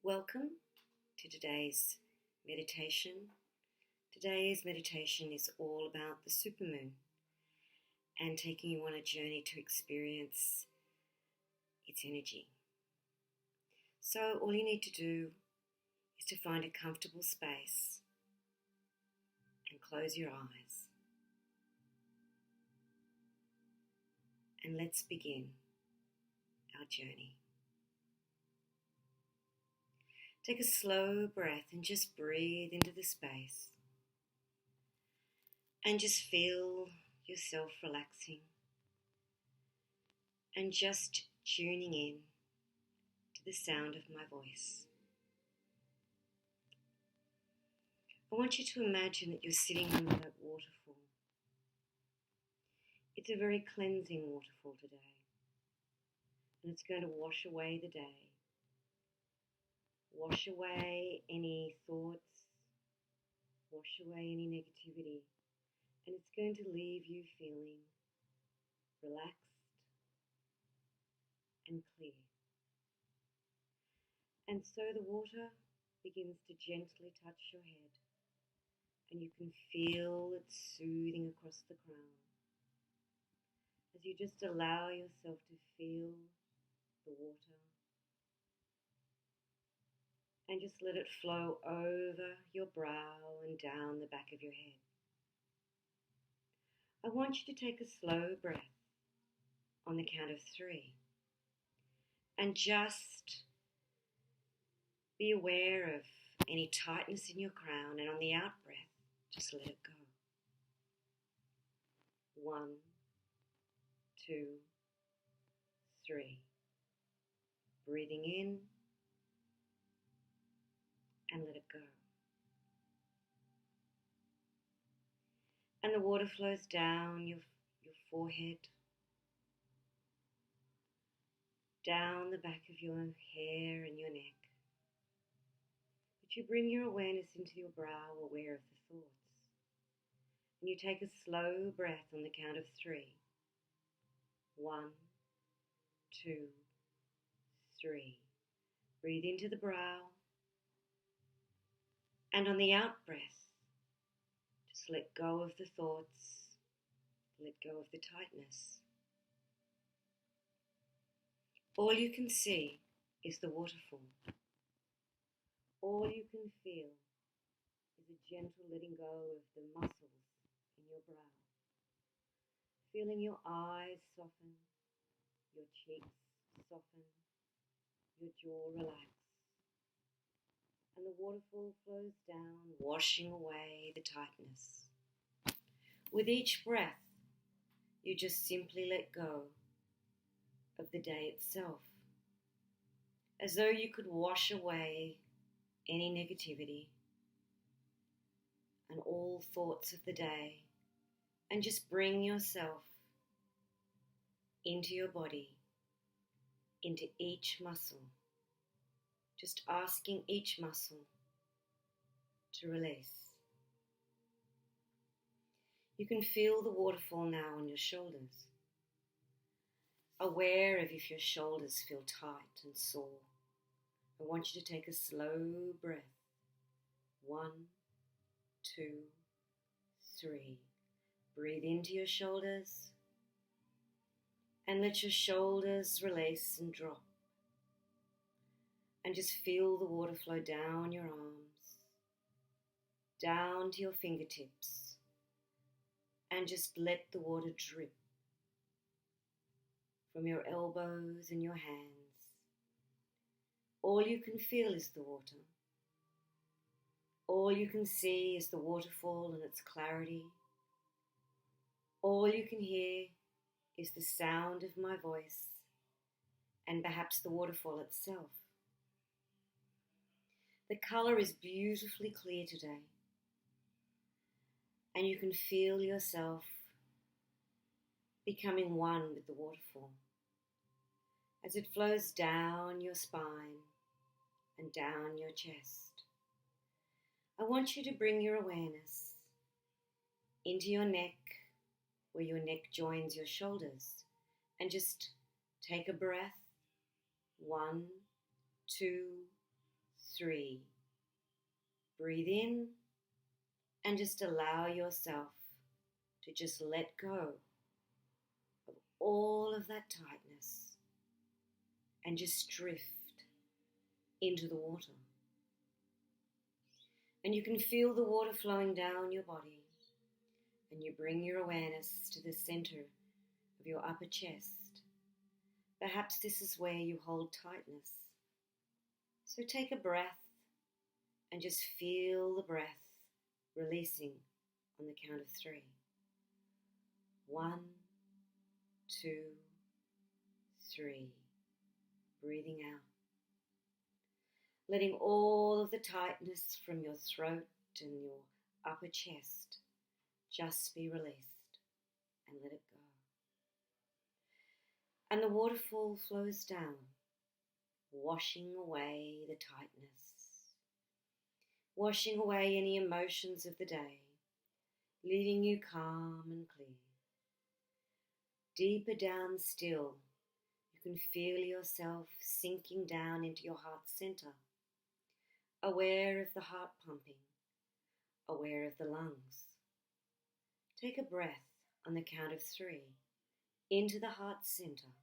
Welcome to today's meditation. Today's meditation is all about the supermoon and taking you on a journey to experience its energy. So all you need to do is to find a comfortable space and close your eyes. And let's begin our journey. Take a slow breath and just breathe into the space. And just feel yourself relaxing. And just tuning in to the sound of my voice. I want you to imagine that you're sitting under that waterfall. It's a very cleansing waterfall today. And it's going to wash away the day. Wash away any thoughts, wash away any negativity, and it's going to leave you feeling relaxed and clear. And so the water begins to gently touch your head, and you can feel it soothing across the crown as you just allow yourself to feel the water. And just let it flow over your brow and down the back of your head. I want you to take a slow breath on the count of 3. And just be aware of any tightness in your crown. And on the out breath, just let it go. 1, 2, 3. Breathing in. And let it go. And the water flows down your forehead, down the back of your hair and your neck. But you bring your awareness into your brow, aware of the thoughts. And you take a slow breath on the count of 3. 1, 2, 3. Breathe into the brow. And on the out breath, just let go of the thoughts, let go of the tightness. All you can see is the waterfall. All you can feel is a gentle letting go of the muscles in your brow. Feeling your eyes soften, your cheeks soften, your jaw relax. And the waterfall flows down, washing away the tightness. With each breath, you just simply let go of the day itself, as though you could wash away any negativity and all thoughts of the day, and just bring yourself into your body, into each muscle. Just asking each muscle to release. You can feel the waterfall now on your shoulders. Aware of if your shoulders feel tight and sore. I want you to take a slow breath. 1, 2, 3. Breathe into your shoulders and let your shoulders release and drop. And just feel the water flow down your arms, down to your fingertips, and just let the water drip from your elbows and your hands. All you can feel is the water. All you can see is the waterfall and its clarity. All you can hear is the sound of my voice and perhaps the waterfall itself. The colour is beautifully clear today, and you can feel yourself becoming one with the waterfall as it flows down your spine and down your chest. I want you to bring your awareness into your neck, where your neck joins your shoulders, and just take a breath. 1, 2, 3. Breathe in and just allow yourself to just let go of all of that tightness and just drift into the water. And you can feel the water flowing down your body, and you bring your awareness to the center of your upper chest. Perhaps this is where you hold tightness. So take a breath and just feel the breath releasing on the count of 3. 1, 2, 3. Breathing out. Letting all of the tightness from your throat and your upper chest just be released and let it go. And the waterfall flows down, washing away the tightness, washing away any emotions of the day, leaving you calm and clear. Deeper down still, you can feel yourself sinking down into your heart center, aware of the heart pumping, aware of the lungs. Take a breath on the count of 3 into the heart center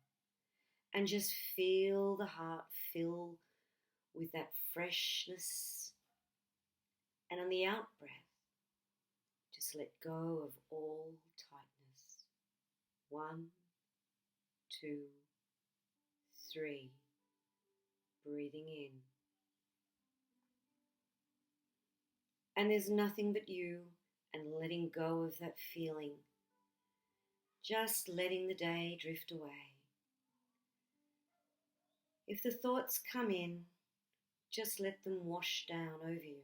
and just feel the heart fill with that freshness. And on the out breath, just let go of all tightness. 1, 2, 3. Breathing in. And there's nothing but you and letting go of that feeling. Just letting the day drift away. If the thoughts come in, just let them wash down over you,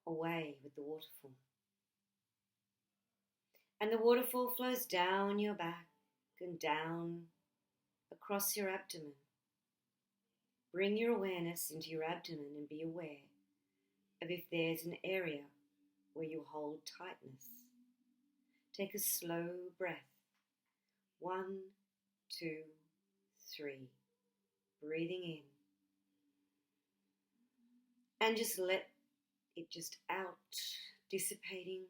away with the waterfall. And the waterfall flows down your back and down across your abdomen. Bring your awareness into your abdomen and be aware of if there's an area where you hold tightness. Take a slow breath. 1, 2, 3. Breathing in. And just let it just out, dissipating,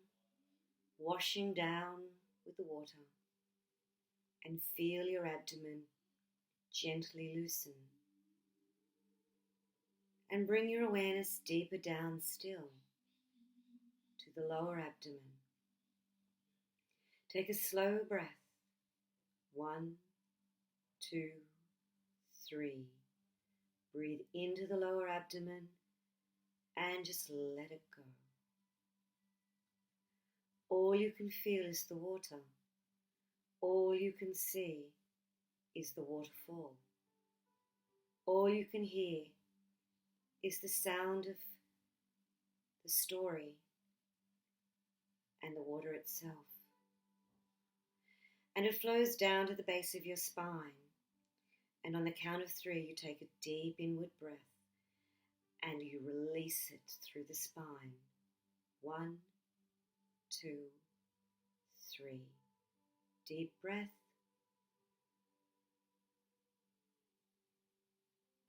washing down with the water. And feel your abdomen gently loosen. And bring your awareness deeper down still to the lower abdomen. Take a slow breath. 1, 2, 3. Breathe into the lower abdomen and just let it go. All you can feel is the water. All you can see is the waterfall. All you can hear is the sound of the story and the water itself. And it flows down to the base of your spine. And on the count of 3, you take a deep inward breath and you release it through the spine. 1, 2, 3. Deep breath.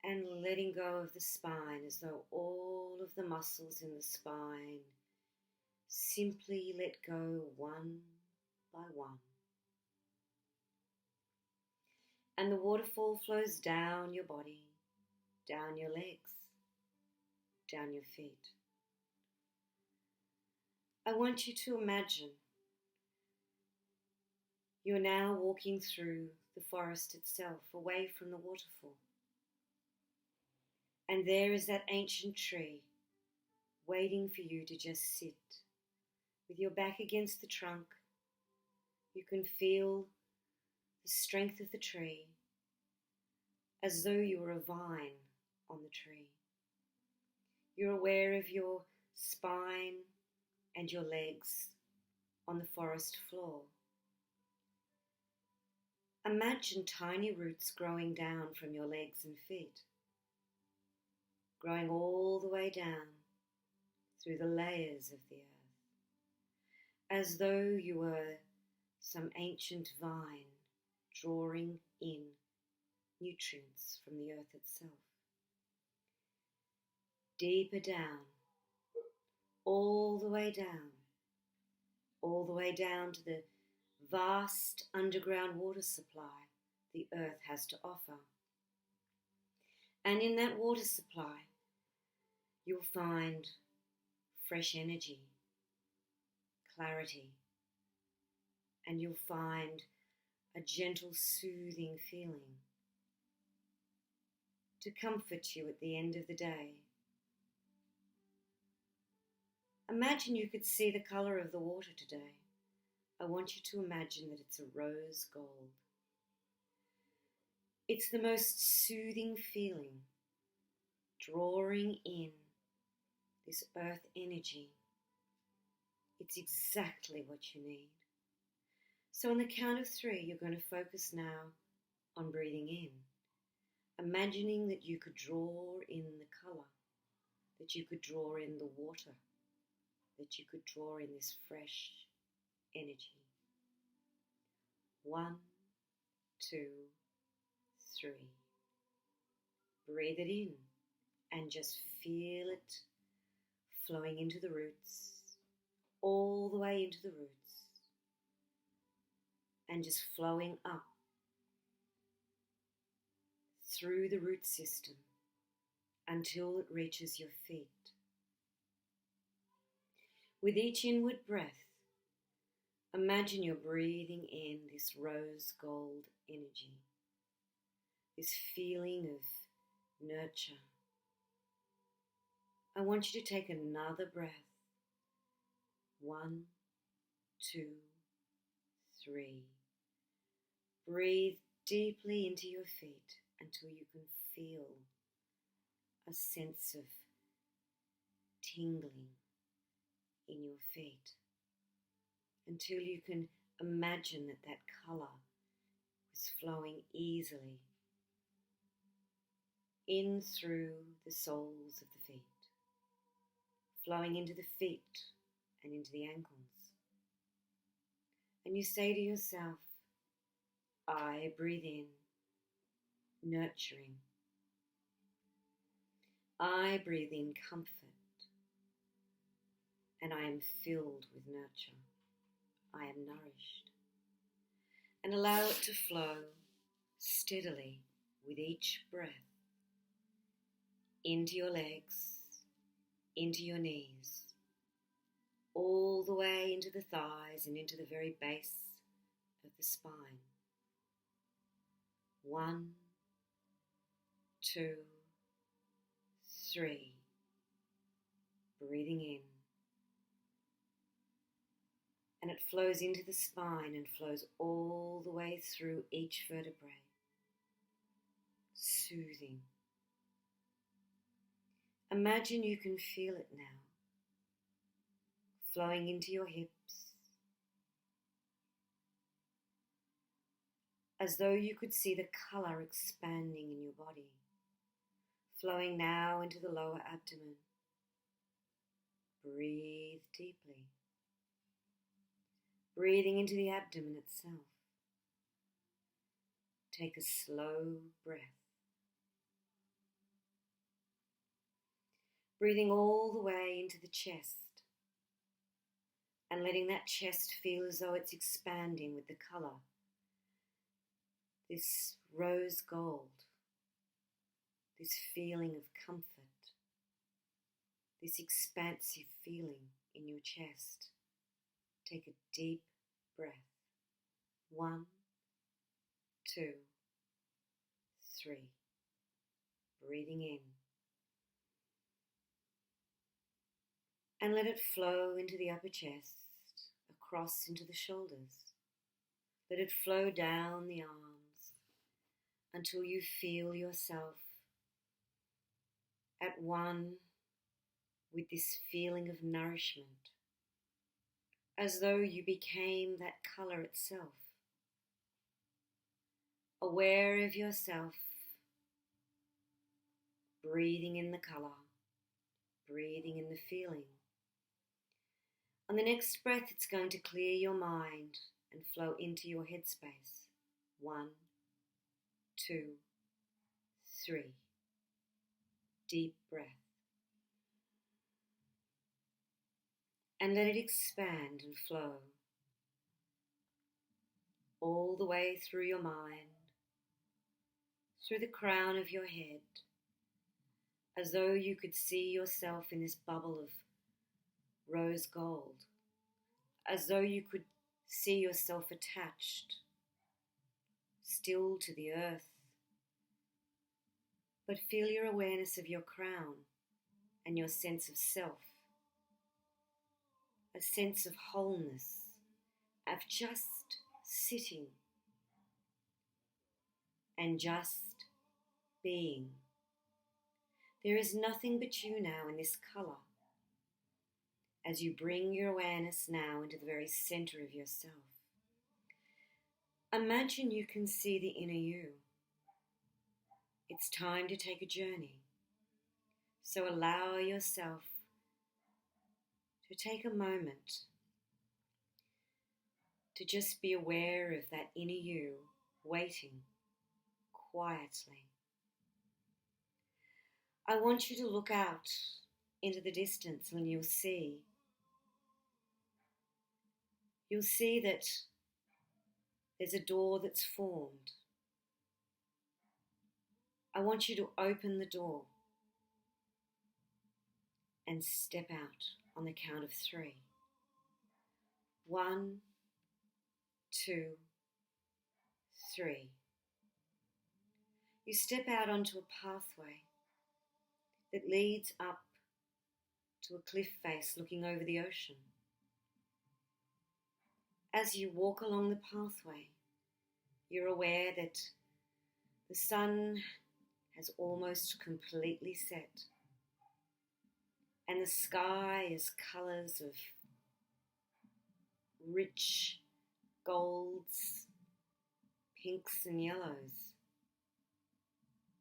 And letting go of the spine as though all of the muscles in the spine simply let go one by one. And the waterfall flows down your body, down your legs, down your feet. I want you to imagine you're now walking through the forest itself, away from the waterfall. And there is that ancient tree waiting for you to just sit. With your back against the trunk, you can feel the strength of the tree as though you were a vine on the tree. You're aware of your spine and your legs on the forest floor. Imagine tiny roots growing down from your legs and feet, growing all the way down through the layers of the earth, as though you were some ancient vine drawing in nutrients from the earth itself. deeper down, all the way down, all the way down to the vast underground water supply the earth has to offer. And in that water supply, you'll find fresh energy, clarity, and you'll find a gentle, soothing feeling to comfort you at the end of the day. Imagine you could see the colour of the water today. I want you to imagine that it's a rose gold. It's the most soothing feeling, drawing in this earth energy. It's exactly what you need. So on the count of 3, you're going to focus now on breathing in, imagining that you could draw in the colour, that you could draw in the water, that you could draw in this fresh energy. 1, 2, 3. Breathe it in and just feel it flowing into the roots, all the way into the roots, and just flowing up through the root system until it reaches your feet. With each inward breath, imagine you're breathing in this rose gold energy, this feeling of nurture. I want you to take another breath. 1, 2, 3. Breathe deeply into your feet until you can feel a sense of tingling in your feet, until you can imagine that that colour is flowing easily in through the soles of the feet, flowing into the feet and into the ankles. And you say to yourself, I breathe in, nurturing. I breathe in comfort, and I am filled with nurture. I am nourished. And allow it to flow steadily with each breath into your legs, into your knees, all the way into the thighs and into the very base of the spine. 1, 2, 3. Breathing in. And it flows into the spine and flows all the way through each vertebrae, soothing. Imagine you can feel it now, flowing into your hips, as though you could see the colour expanding in your body, flowing now into the lower abdomen. Breathe deeply, breathing into the abdomen itself. Take a slow breath, breathing all the way into the chest and letting that chest feel as though it's expanding with the colour, this rose gold, this feeling of comfort, this expansive feeling in your chest. Take a deep breath. 1, 2, 3. Breathing in. And let it flow into the upper chest, across into the shoulders. Let it flow down the arms until you feel yourself at one with this feeling of nourishment, as though you became that colour itself, aware of yourself, breathing in the colour, breathing in the feeling. On the next breath, it's going to clear your mind and flow into your headspace. 1, 2, 3. Deep breath. and let it expand and flow all the way through your mind, through the crown of your head, as though you could see yourself in this bubble of rose gold, as though you could see yourself attached, still to the earth. But feel your awareness of your crown and your sense of self, a sense of wholeness, of just sitting and just being. There is nothing but you now in this colour, as you bring your awareness now into the very centre of yourself. Imagine you can see the inner you. It's time to take a journey. So allow yourself to take a moment to just be aware of that inner you waiting quietly. I want you to look out into the distance and you'll see that there's a door that's formed. I want you to open the door and step out on the count of 3. 1, 2, 3. You step out onto a pathway that leads up to a cliff face looking over the ocean. As you walk along the pathway, you're aware that the sun has almost completely set, and the sky is colours of rich golds, pinks and yellows.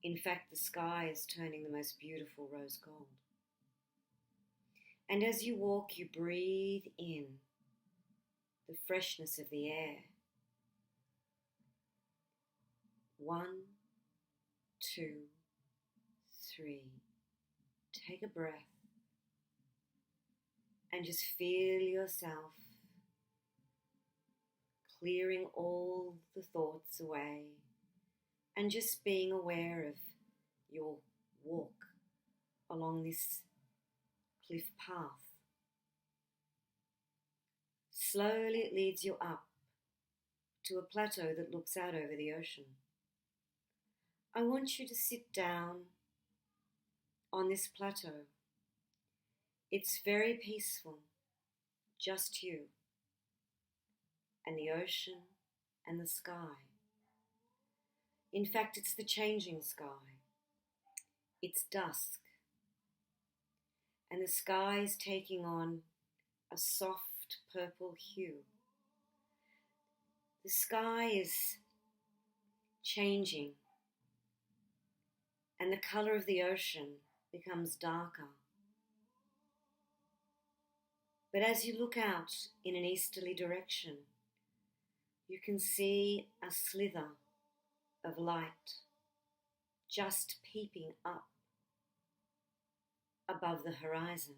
In fact, the sky is turning the most beautiful rose gold. And as you walk, you breathe in the freshness of the air. 1, 2, 3. Take a breath and just feel yourself clearing all the thoughts away and just being aware of your walk along this cliff path. Slowly it leads you up to a plateau that looks out over the ocean. I want you to sit down on this plateau. It's very peaceful, just you and the ocean and the sky. In fact, it's the changing sky. It's dusk, and the sky is taking on a soft purple hue. The sky is changing, and the colour of the ocean becomes darker. But as you look out in an easterly direction, you can see a slither of light just peeping up above the horizon.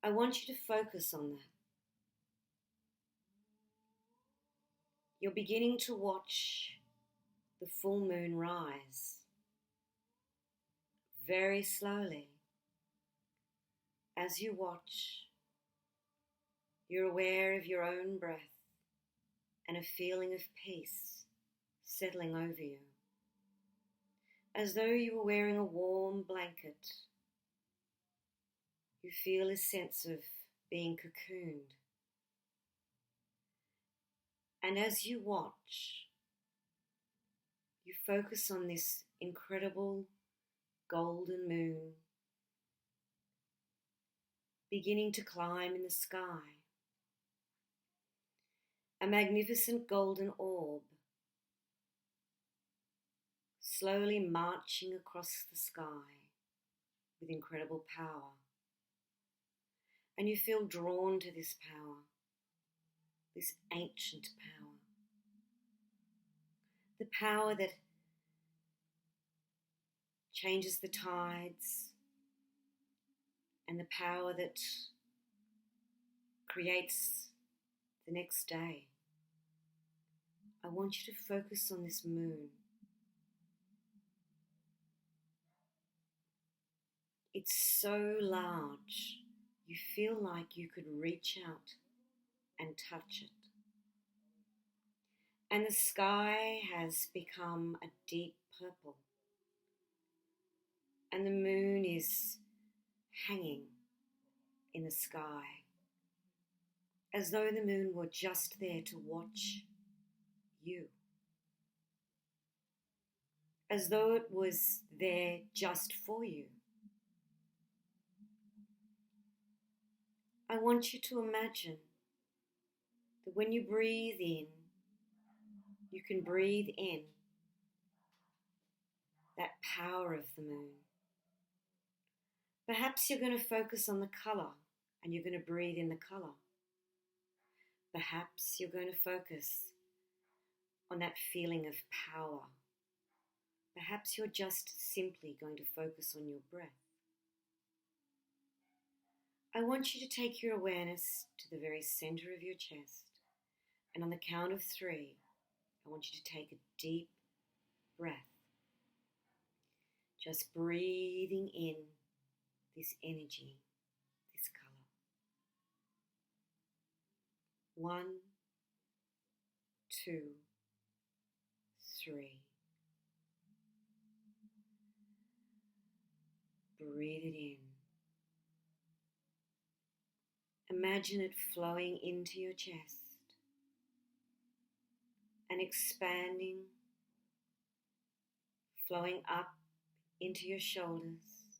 I want you to focus on that. You're beginning to watch the full moon rise very slowly. As you watch, you're aware of your own breath and a feeling of peace settling over you, as though you were wearing a warm blanket. You feel a sense of being cocooned. And as you watch, you focus on this incredible golden moon beginning to climb in the sky. A magnificent golden orb slowly marching across the sky with incredible power. And you feel drawn to this power, this ancient power. The power that changes the tides and the power that creates the next day. I want you to focus on this moon. It's so large, you feel like you could reach out and touch it. And the sky has become a deep purple. And the moon is hanging in the sky, as though the moon were just there to watch you. As though it was there just for you. I want you to imagine that when you breathe in, you can breathe in that power of the moon. Perhaps you're going to focus on the colour and you're going to breathe in the colour. Perhaps you're going to focus on that feeling of power. Perhaps you're just simply going to focus on your breath. I want you to take your awareness to the very centre of your chest, and on the count of 3, I want you to take a deep breath. Just breathing in this energy, this colour. 1, 2, 3. Breathe it in. Imagine it flowing into your chest and expanding, flowing up into your shoulders,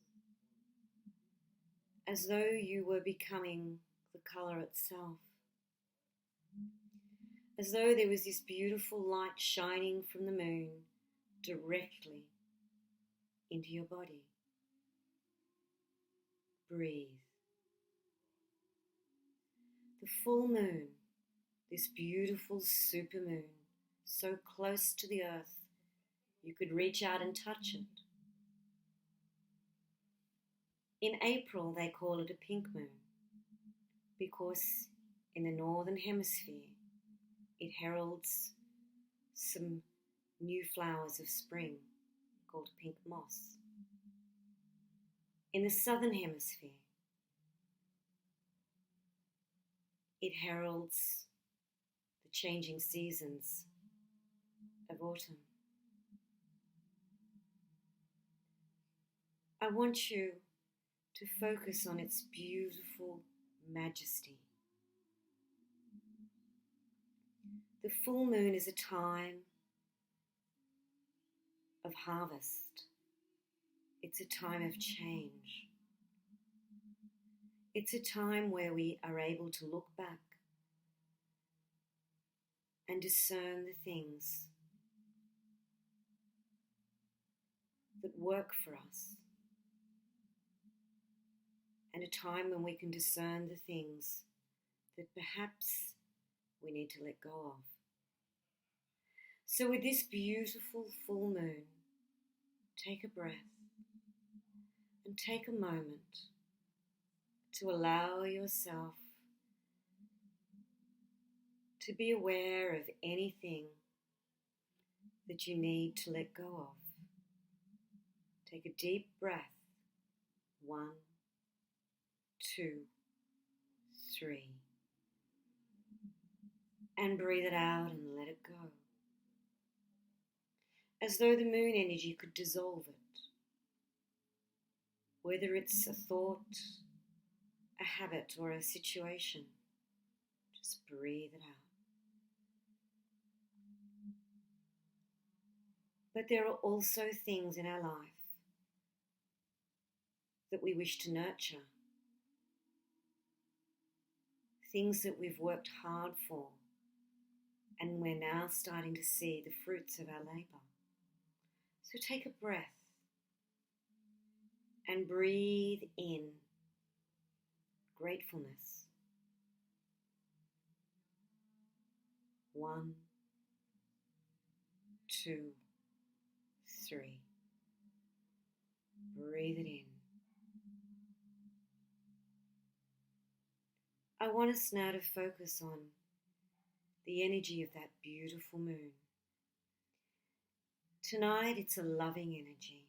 as though you were becoming the colour itself, as though there was this beautiful light shining from the moon directly into your body. Breathe. The full moon, this beautiful supermoon, so close to the earth, you could reach out and touch it. In April, they call it a pink moon because in the northern hemisphere, it heralds some new flowers of spring called pink moss. In the southern hemisphere, it heralds the changing seasons of autumn. I want you to focus on its beautiful majesty. The full moon is a time of harvest. It's a time of change. It's a time where we are able to look back and discern the things that work for us, and a time when we can discern the things that perhaps we need to let go of. So with this beautiful full moon, take a breath and take a moment to allow yourself to be aware of anything that you need to let go of. Take a deep breath. 1, 2, 3. And breathe it out and let it go. As though the moon energy could dissolve it. Whether it's a thought, a habit, or a situation, just breathe it out. But there are also things in our life that we wish to nurture. Things that we've worked hard for, and we're now starting to see the fruits of our labour. So take a breath and breathe in gratefulness. 1, 2, 3. Breathe it in. I want us now to focus on the energy of that beautiful moon. Tonight it's a loving energy.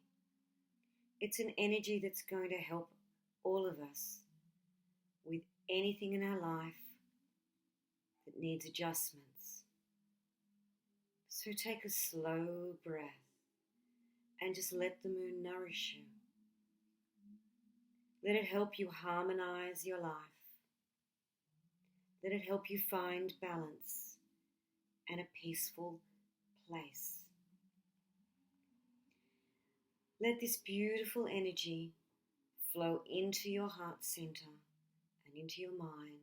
It's an energy that's going to help all of us with anything in our life that needs adjustments. So take a slow breath and just let the moon nourish you. Let it help you harmonize your life. Let it help you find balance and a peaceful place. Let this beautiful energy flow into your heart center and into your mind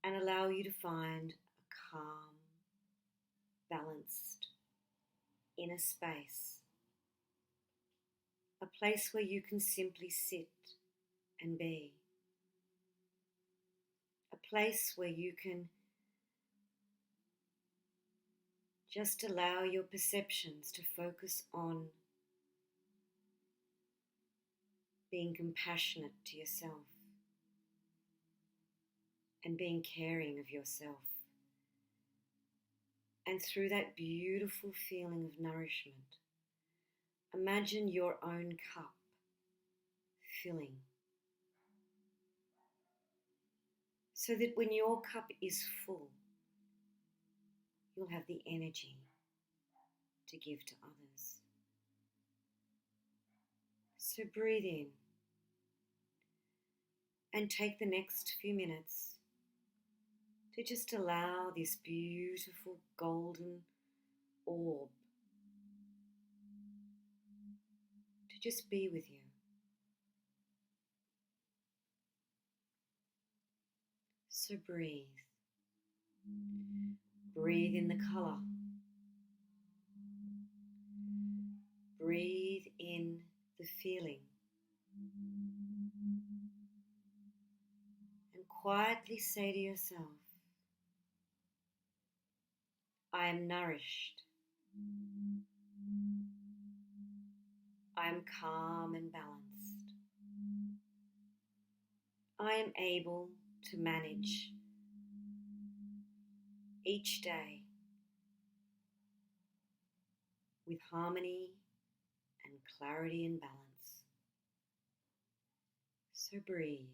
and allow you to find a calm, balanced inner space. A place where you can simply sit and be. A place where you can just allow your perceptions to focus on being compassionate to yourself and being caring of yourself. And through that beautiful feeling of nourishment, imagine your own cup filling. So that when your cup is full, you'll have the energy to give to others. So breathe in and take the next few minutes to just allow this beautiful golden orb to just be with you. So breathe. Breathe in the color. Breathe in the feeling. And quietly say to yourself, I am nourished. I am calm and balanced. I am able to manage each day with harmony and clarity and balance. So breathe.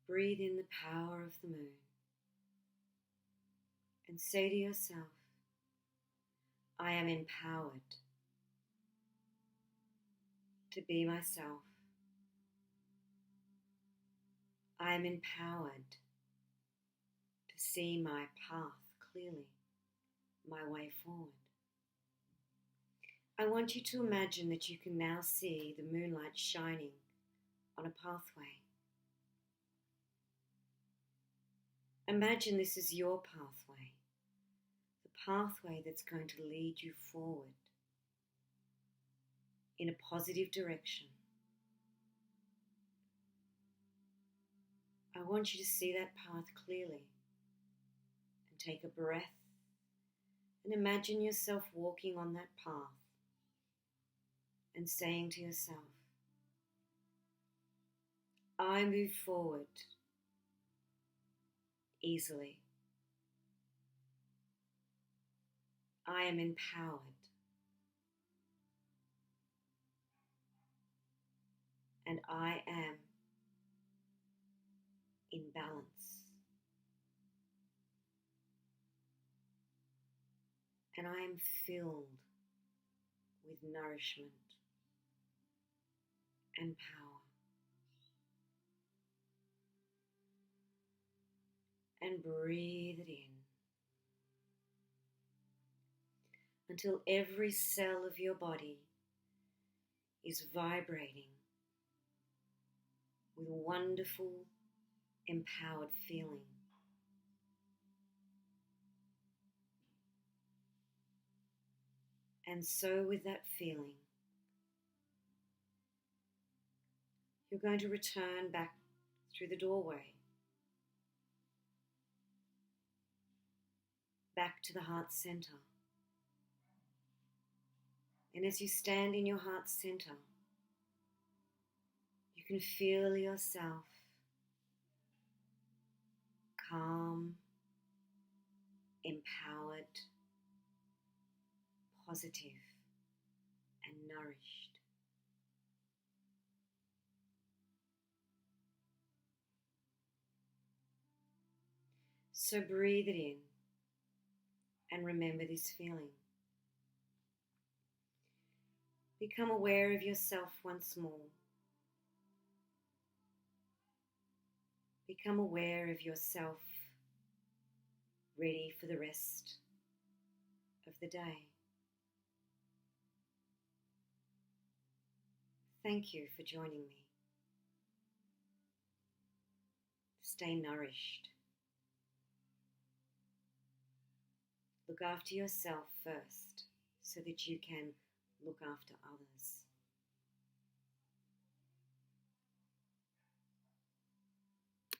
Breathe in the power of the moon and say to yourself, I am empowered to be myself. I am empowered to see my path clearly, my way forward. I want you to imagine that you can now see the moonlight shining on a pathway. Imagine this is your pathway, the pathway that's going to lead you forward in a positive direction. I want you to see that path clearly and take a breath and imagine yourself walking on that path and saying to yourself, I move forward easily. I am empowered. And I am in balance. And I am filled with nourishment. and power. And breathe it in until every cell of your body is vibrating with wonderful, empowered feeling. And so with that feeling, you're going to return back through the doorway, back to the heart center. And as you stand in your heart center, you can feel yourself calm, empowered, positive, and nourished. So breathe it in and remember this feeling. Become aware of yourself once more. Become aware of yourself ready for the rest of the day. Thank you for joining me. Stay nourished. Look after yourself first so that you can look after others.